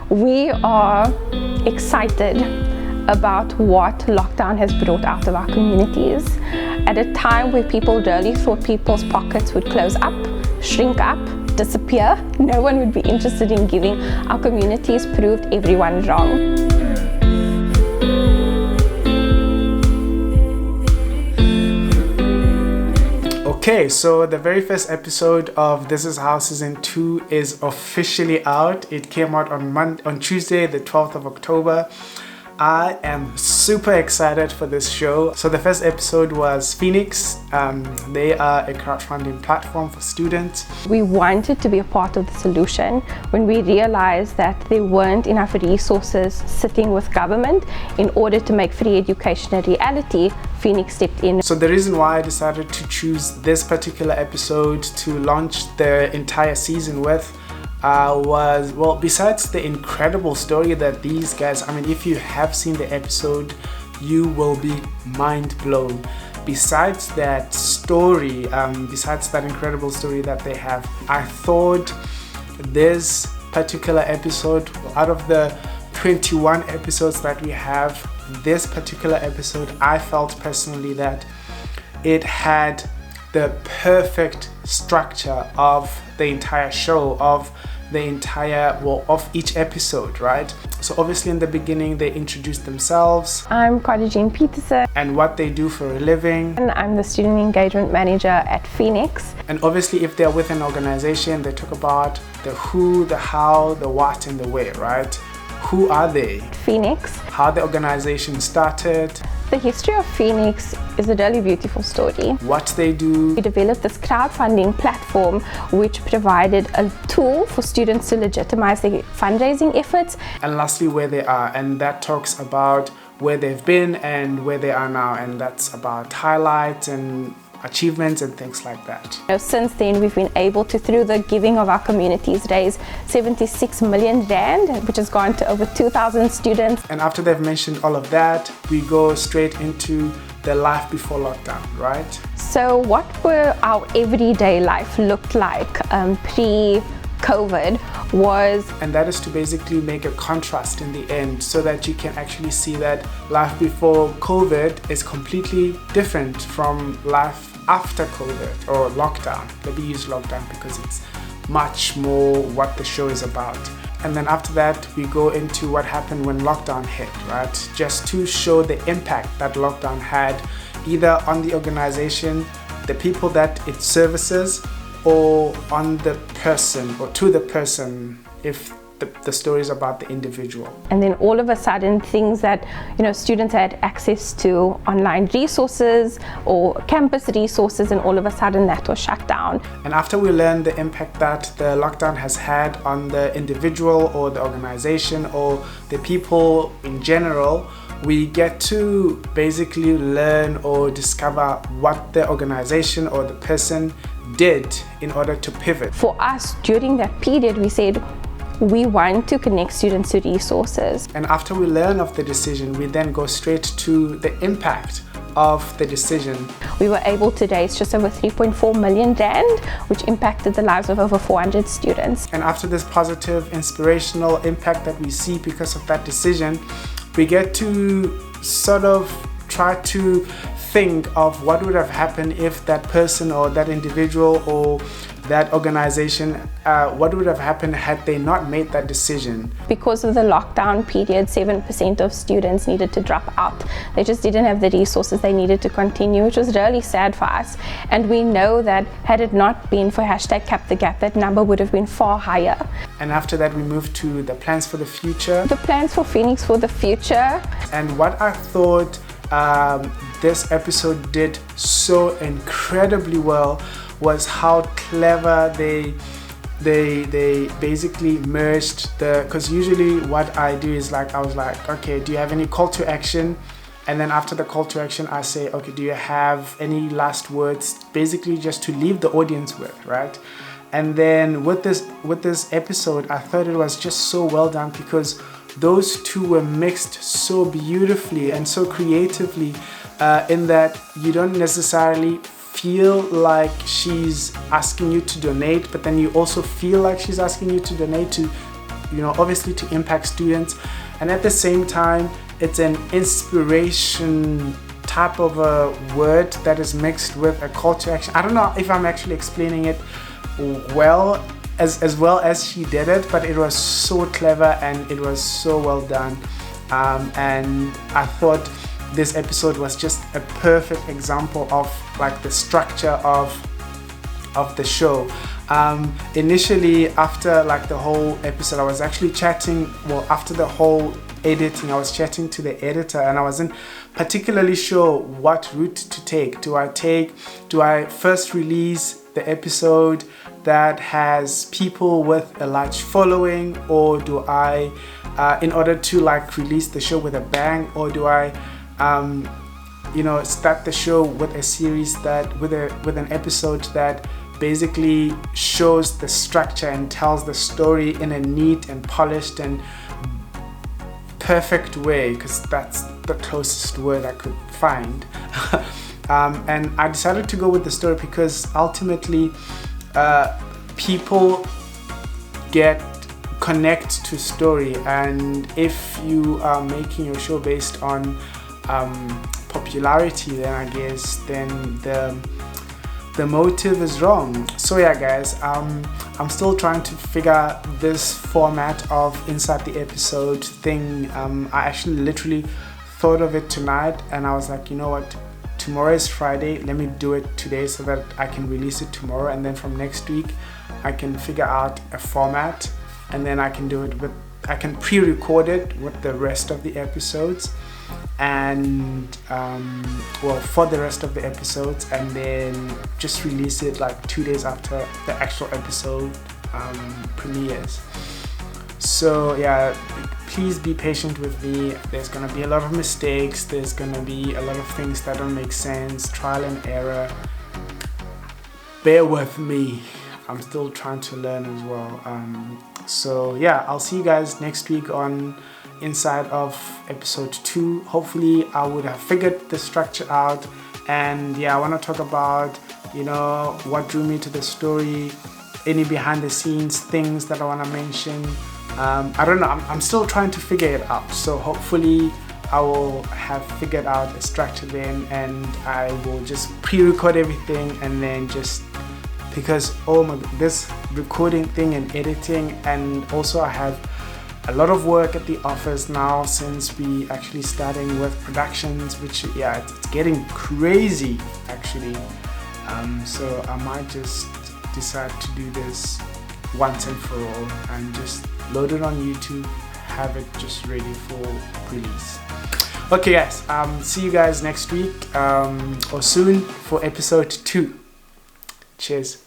We are excited about what lockdown has brought out of our communities. At a time where people really thought people's pockets would close up, shrink up, disappear, no one would be interested in giving, our communities proved everyone wrong. Okay, so the very first episode of This Is How Season 2 is officially out. It came out on Tuesday, the 12th of October. I am super excited for this show. So the first episode was Phoenix. They are a crowdfunding platform for students. We wanted to be a part of the solution when we realized that there weren't enough resources sitting with government in order to make free education a reality. Phoenix stepped in. So the reason why I decided to choose this particular episode to launch the entire season with was, well, besides the incredible story that these guys, I mean, if you have seen the episode, you will be mind blown. Besides that story, besides that incredible story that they have, I thought this particular episode, out of the 21 episodes that we have, this particular episode, I felt personally that it had the perfect structure of the entire show, of the entire, well, of each episode, right? So obviously in the beginning they introduced themselves. I'm Jean Peterson. And what they do for a living. And I'm the student engagement manager at Phoenix. And obviously if they're with an organization, they talk about the who, the how, the what, and the where, right? Who are they? Phoenix. How the organization started. The history of Phoenix is a really beautiful story. What they do. We developed this crowdfunding platform which provided a tool for students to legitimize their fundraising efforts. And lastly, where they are, and that talks about where they've been and where they are now, and that's about highlights and achievements and things like that. Since then, we've been able to, through the giving of our communities, raise 76 million rand, which has gone to over 2,000 students. And after they've mentioned all of that, we go straight into the life before lockdown, right? So what were our everyday life looked like pre-COVID was... And that is to basically make a contrast in the end so that you can actually see that life before COVID is completely different from life after COVID or lockdown. Let me use lockdown because it's much more what the show is about. And then after that, we go into what happened when lockdown hit, right? Just to show the impact that lockdown had either on the organization, the people that it services, or on the person, or to the person, if the story is about the individual. And then all of a sudden, things that, students had access to, online resources or campus resources, and all of a sudden that was shut down. And after we learn the impact that the lockdown has had on the individual or the organization or the people in general, we get to basically learn or discover what the organization or the person did in order to pivot. For us, during that period, we said, we want to connect students to resources. And after we learn of the decision, we then go straight to the impact of the decision. We were able to raise just over 3.4 million rand, which impacted the lives of over 400 students. And after this positive, inspirational impact that we see because of that decision, we get to sort of try to think of what would have happened if that person or that individual or that organization, what would have happened had they not made that decision. Because of the lockdown period, 7% of students needed to drop out. They just didn't have the resources they needed to continue, which was really sad for us. And we know that had it not been for #CapTheGap, that number would have been far higher. And after that, we moved to the plans for the future. The plans for Phoenix for the future. And what I thought this episode did so incredibly well was how clever they basically merged because usually what I do is I was like, okay, do you have any call to action? And then after the call to action, I say, okay, do you have any last words? Basically just to leave the audience with, right? And then with this episode, I thought it was just so well done because those two were mixed so beautifully and so creatively in that you don't necessarily feel like she's asking you to donate, but then you also feel like she's asking you to donate to obviously to impact students, and at the same time it's an inspiration type of a word that is mixed with a call to action. I don't know if I'm actually explaining it well as she did it, but it was so clever and it was so well done. And I thought this episode was just a perfect example of like the structure of the show. Initially, after like the whole episode, I was actually chatting, after the whole editing, I was chatting to the editor, and I wasn't particularly sure what route to take. Do I first release the episode that has people with a large following, or do I, in order to like release the show with a bang, or do I start the show with a series that with an episode that basically shows the structure and tells the story in a neat and polished and perfect way, because that's the closest word I could find. And I decided to go with the story because ultimately people connect to story, and if you are making your show based on popularity, then I guess the motive is wrong. So yeah guys, I'm still trying to figure this format of inside the episode thing. I actually literally thought of it tonight, and I was like, you know what, tomorrow is Friday, let me do it today so that I can release it tomorrow, and then from next week I can figure out a format, and then I can do it I can pre-record it with the rest of the episodes, and for the rest of the episodes, and then just release it like 2 days after the actual episode premieres. So yeah, please be patient with me. There's gonna be a lot of mistakes, there's gonna be a lot of things that don't make sense, trial and error. Bear with me, I'm still trying to learn as well. So yeah, I'll see you guys next week on inside of episode 2. Hopefully I would have figured the structure out, and yeah, I want to talk about what drew me to the story, any behind the scenes things that I want to mention. I don't know, I'm still trying to figure it out, so hopefully I will have figured out a structure then, and I will just pre-record everything, and then just because this recording thing and editing, and also I have a lot of work at the office now since we actually starting with productions, which it's getting crazy actually. So I might just decide to do this once and for all and just load it on YouTube, have it just ready for release. Okay guys, see you guys next week or soon for episode 2. Cheers.